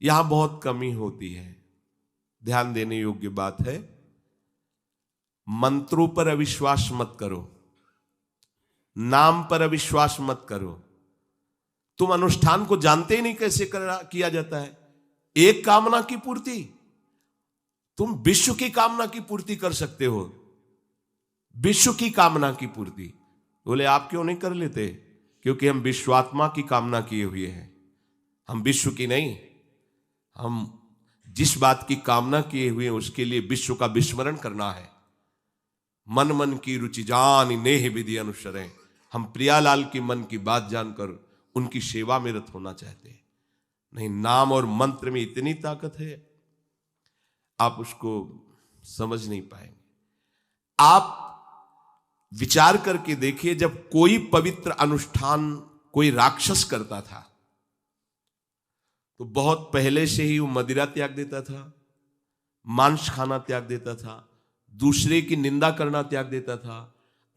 यहां बहुत कमी होती है। ध्यान देने योग्य बात है, मंत्रों पर अविश्वास मत करो, नाम पर अविश्वास मत करो। तुम अनुष्ठान को जानते ही नहीं कैसे किया जाता है। एक कामना की पूर्ति, तुम विश्व की कामना की पूर्ति कर सकते हो, विश्व की कामना की पूर्ति। बोले आप क्यों नहीं कर लेते? क्योंकि हम विश्वात्मा की कामना किए हुए हैं, हम विश्व की नहीं। हम जिस बात की कामना किए हुए हैं उसके लिए विश्व का विस्मरण करना है। मन मन की रुचि जान नेह विधि अनुसरें। हम प्रियालाल की मन की बात जानकर उनकी सेवा में रत होना चाहते हैं। नहीं, नाम और मंत्र में इतनी ताकत है, आप उसको समझ नहीं पाएंगे। आप विचार करके देखिए, जब कोई पवित्र अनुष्ठान कोई राक्षस करता था तो बहुत पहले से ही वो मदिरा त्याग देता था, मांस खाना त्याग देता था, दूसरे की निंदा करना त्याग देता था,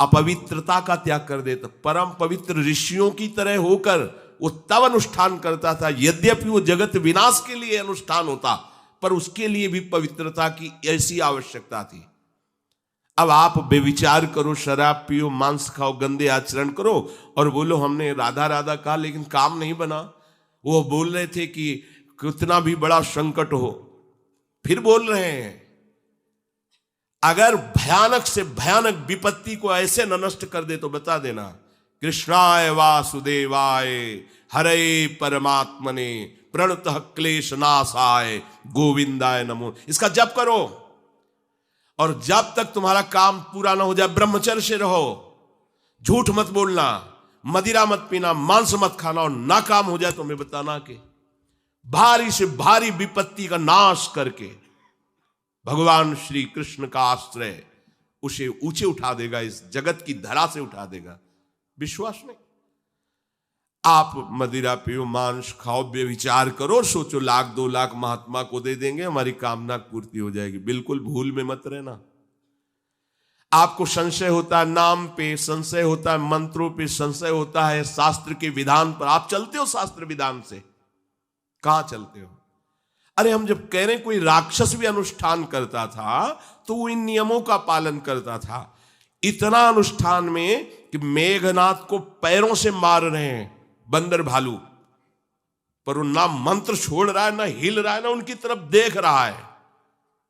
अपवित्रता का त्याग कर देता। परम पवित्र ऋषियों की तरह होकर वो तब अनुष्ठान करता था। यद्यपि वो जगत विनाश के लिए अनुष्ठान होता, पर उसके लिए भी पवित्रता की ऐसी आवश्यकता थी। अब आप बेविचार करो, शराब पियो, मांस खाओ, गंदे आचरण करो और बोलो हमने राधा राधा कहा लेकिन काम नहीं बना। वो बोल रहे थे कि कितना भी बड़ा संकट हो, फिर बोल रहे हैं। अगर भयानक से भयानक विपत्ति को ऐसे न नष्ट कर दे तो बता देना, कृष्णाय वासुदेवाय हरे परमात्मने प्रणतः क्लेश नाशाय गोविंदाय नमो। इसका जप करो और जब तक तुम्हारा काम पूरा ना हो जाए ब्रह्मचर्य से रहो। झूठ मत बोलना, मदिरा मत पीना, मांस मत खाना, और ना काम हो जाए तो मैं बताना कि भारी से भारी विपत्ति का नाश करके भगवान श्री कृष्ण का आश्रय उसे ऊंचे उठा देगा, इस जगत की धरा से उठा देगा। विश्वास नहीं? आप मदिरा पियो, मांस खाओ, बेविचार करो, सोचो 1,00,000 2,00,000 महात्मा को दे देंगे, हमारी कामना पूर्ति हो जाएगी। बिल्कुल भूल में मत रहना। आपको संशय होता है नाम पे, संशय होता है मंत्रों पे, संशय होता है शास्त्र के विधान पर। आप चलते हो शास्त्र विधान से? कहां चलते हो? अरे हम जब कह रहे कोई राक्षस भी अनुष्ठान करता था तो वो इन नियमों का पालन करता था। इतना अनुष्ठान में कि मेघनाथ को पैरों से मार रहे हैं बंदर भालू, पर वो ना मंत्र छोड़ रहा है, ना हिल रहा है, ना उनकी तरफ देख रहा है।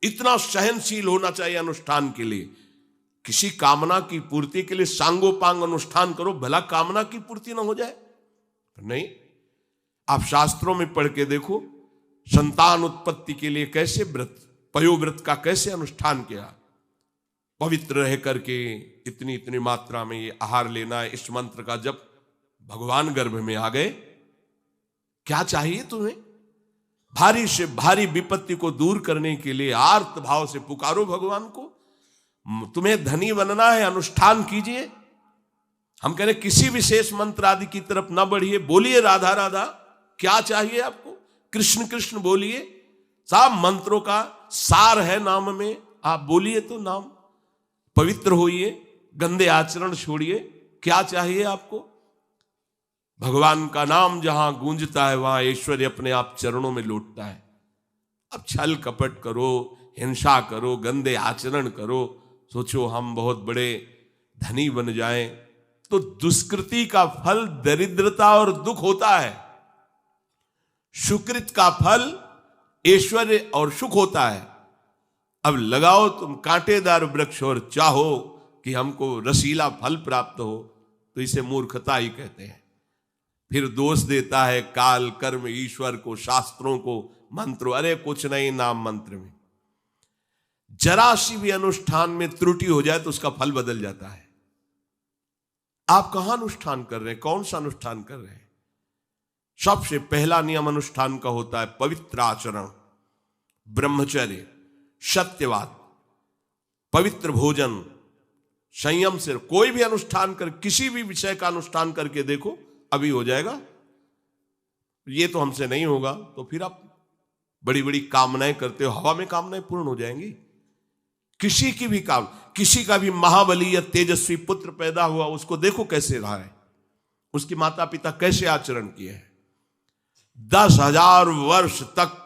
इतना सहनशील होना चाहिए अनुष्ठान के लिए। किसी कामना की पूर्ति के लिए सांगोपांग अनुष्ठान करो, भला कामना की पूर्ति ना हो जाए? नहीं। आप शास्त्रों में पढ़ के देखो, संतान उत्पत्ति के लिए कैसे व्रत, पयोव्रत का कैसे अनुष्ठान किया। पवित्र रह करके इतनी इतनी मात्रा में ये आहार लेना है, इस मंत्र का जब भगवान गर्भ में आ गए। क्या चाहिए तुम्हें? भारी से भारी विपत्ति को दूर करने के लिए आर्त भाव से पुकारो भगवान को। तुम्हें धनी बनना है, अनुष्ठान कीजिए। हम कह रहे किसी विशेष मंत्र आदि की तरफ ना बढ़िए, बोलिए राधा राधा। क्या चाहिए आपको? कृष्ण कृष्ण बोलिए। सब मंत्रों का सार है नाम में, आप बोलिए तो नाम। पवित्र होइए, गंदे आचरण छोड़िए। क्या चाहिए आपको? भगवान का नाम जहां गूंजता है वहां ऐश्वर्य अपने आप चरणों में लौटता है। अब छल कपट करो, हिंसा करो, गंदे आचरण करो, सोचो हम बहुत बड़े धनी बन जाएं, तो दुष्कृति का फल दरिद्रता और दुख होता है। सुकृत का फल ऐश्वर्य और सुख होता है। अब लगाओ तुम कांटेदार वृक्ष और चाहो कि हमको रसीला फल प्राप्त हो, तो इसे मूर्खता ही कहते हैं। फिर दोष देता है काल, कर्म, ईश्वर को, शास्त्रों को, मंत्रों। अरे कुछ नहीं, नाम मंत्र में जरा सी भी अनुष्ठान में त्रुटि हो जाए तो उसका फल बदल जाता है। आप कहां अनुष्ठान कर रहे हैं? कौन सा अनुष्ठान कर रहे हैं? सबसे पहला नियम अनुष्ठान का होता है पवित्र आचरण, ब्रह्मचर्य, सत्यवाद, पवित्र भोजन, संयम से। कोई भी अनुष्ठान कर, किसी भी विषय का अनुष्ठान करके देखो, अभी हो जाएगा। ये तो हमसे नहीं होगा, तो फिर आप बड़ी बड़ी कामनाएं करते हो, हवा में कामनाएं पूर्ण हो जाएंगी। किसी की भी काम, किसी का भी महाबली या तेजस्वी पुत्र पैदा हुआ, उसको देखो कैसे रहा है, उसके माता पिता कैसे आचरण किए हैं। 10,000 वर्ष तक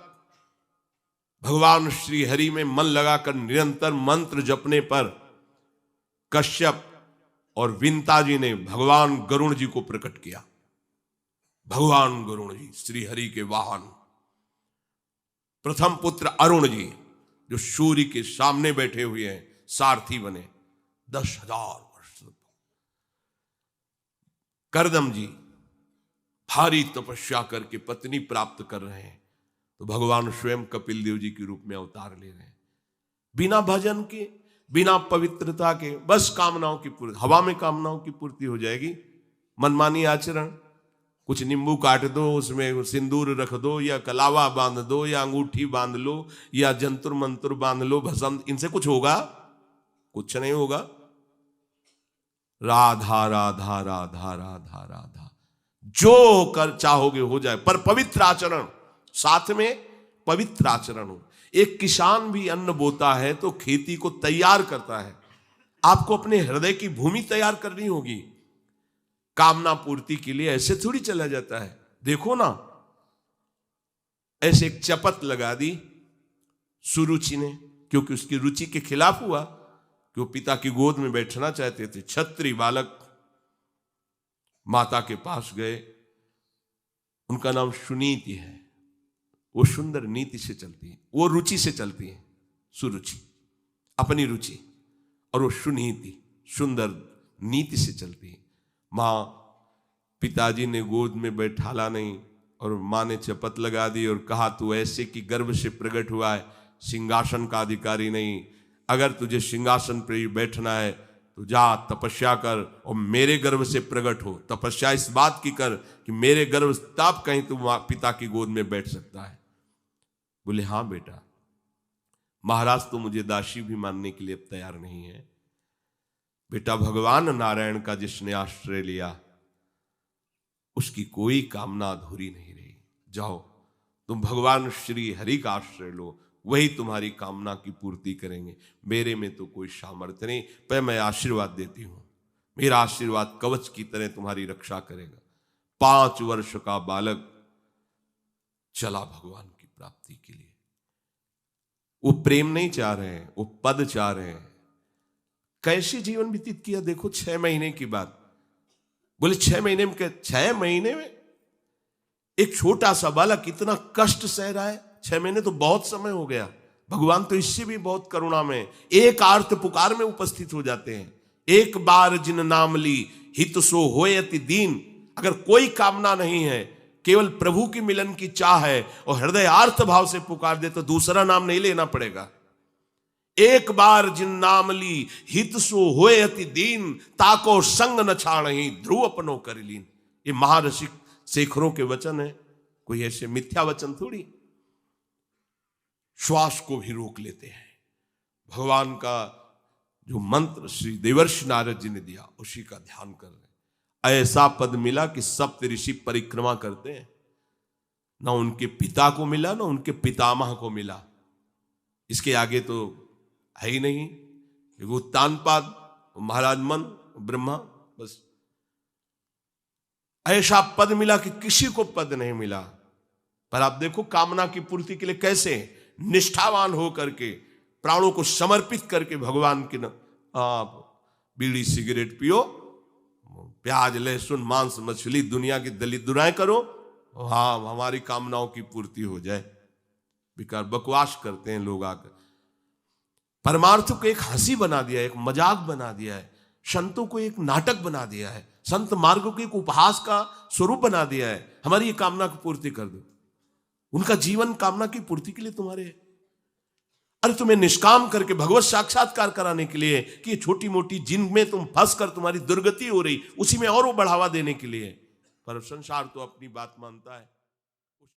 भगवान श्री हरि में मन लगाकर निरंतर मंत्र जपने पर कश्यप और विंता जी ने भगवान गरुण जी को प्रकट किया। भगवान गरुण जी श्री हरि के वाहन, प्रथम पुत्र अरुण जी जो सूर्य के सामने बैठे हुए हैं, सारथी बने 10,000 वर्ष। करदम जी भारी तपस्या करके पत्नी प्राप्त कर रहे हैं, तो भगवान स्वयं कपिल देव जी के रूप में अवतार ले रहे हैं। बिना भजन के, बिना पवित्रता के, बस कामनाओं की पूर्ति, हवा में कामनाओं की पूर्ति हो जाएगी। मनमानी आचरण, कुछ नींबू काट दो, उसमें सिंदूर रख दो, या कलावा बांध दो, या अंगूठी बांध लो, या जंतुर मंत्र बांध लो, भस्म, इनसे कुछ होगा? कुछ नहीं होगा। राधा राधा राधा राधा राधा, जो कर चाहोगे हो जाए, पर पवित्र आचरण, साथ में पवित्र आचरण हो। एक किसान भी अन्न बोता है तो खेती को तैयार करता है। आपको अपने हृदय की भूमि तैयार करनी होगी। कामना पूर्ति के लिए ऐसे थोड़ी चला जाता है। देखो ना, ऐसे एक चपत लगा दी सुरुचि ने, क्योंकि उसकी रुचि के खिलाफ हुआ कि वो पिता की गोद में बैठना चाहते थे। छत्री बालक माता के पास गए, उनका नाम सुनीति है। वो सुंदर नीति से चलती है, वो रुचि से चलती है, सुरुचि अपनी रुचि, और वो सुनीति सुंदर नीति से चलती है। माँ पिताजी ने गोद में बैठाला नहीं, और माँ ने चपत लगा दी और कहा तू ऐसे कि गर्भ से प्रकट हुआ है, सिंहासन का अधिकारी नहीं। अगर तुझे सिंहासन पर बैठना है तो जा तपस्या कर और मेरे गर्भ से प्रकट हो। तपस्या इस बात की कर कि मेरे गर्भ तब कहीं तू पिता की गोद में बैठ सकता है। बोले हाँ बेटा। महाराज तो मुझे दासी भी मानने के लिए अब तैयार नहीं है। बेटा, भगवान नारायण का जिसने आश्रय लिया उसकी कोई कामना अधूरी नहीं रही। जाओ तुम भगवान श्री हरि का आश्रय लो, वही तुम्हारी कामना की पूर्ति करेंगे। मेरे में तो कोई सामर्थ्य नहीं, पर मैं आशीर्वाद देती हूं। मेरा आशीर्वाद कवच की तरह तुम्हारी रक्षा करेगा। 5 वर्ष का बालक चला भगवान की प्राप्ति के लिए। वो प्रेम नहीं चाह रहे हैं, वो पद चाह रहे हैं। कैसे जीवन व्यतीत किया देखो। 6 महीने की बात। बोले 6 महीने में, 6 महीने में एक छोटा सा बालक इतना कष्ट सह रहा है। 6 महीने तो बहुत समय हो गया। भगवान तो इससे भी बहुत करुणा में एक आर्त पुकार में उपस्थित हो जाते हैं। एक बार जिन नाम ली हित सो होय अति दीन। अगर कोई कामना नहीं है, केवल प्रभु की मिलन की चाह है और हृदय आर्त भाव से पुकार दे तो दूसरा नाम नहीं लेना पड़ेगा। एक बार जिन नाम ली हित सो होय अति दीन, ताको संग न छाड़हि ध्रुव अपनो कर लीन। ये महर्षि शेखरों के वचन है, कोई ऐसे मिथ्या वचन थोड़ी। श्वास को भी रोक लेते हैं। भगवान का जो मंत्र श्री देवर्षि नारद जी ने दिया उसी का ध्यान कर रहे। ऐसा पद मिला कि सप्त ऋषि परिक्रमा करते हैं। ना उनके पिता को मिला, ना उनके पितामह को मिला। इसके आगे तो है ही नहीं। उत्तानपाद, महाराज मन, ब्रह्मा, बस ऐसा पद मिला कि किसी को पद नहीं मिला। पर आप देखो कामना की पूर्ति के लिए कैसे निष्ठावान हो करके, प्राणों को समर्पित करके भगवान की आप बीड़ी सिगरेट पियो, प्याज लहसुन मांस मछली दुनिया की दलित दुराएं करो, हाँ हमारी कामनाओं की पूर्ति हो जाए। बेकार बकवास करते हैं लोग आकर। परमार्थ को एक हंसी बना दिया है, एक मजाक बना दिया है। संतों को एक नाटक बना दिया है। संत मार्ग को एक उपहास का स्वरूप बना दिया है। हमारी ये कामना की पूर्ति कर दो। उनका जीवन कामना की पूर्ति के लिए तुम्हारे है। अरे तुम्हें निष्काम करके भगवत साक्षात्कार कराने के लिए कि छोटी मोटी जिनमें तुम फंस कर तुम्हारी दुर्गति हो रही, उसी में और वो बढ़ावा देने के लिए। पर संसार तो अपनी बात मानता है।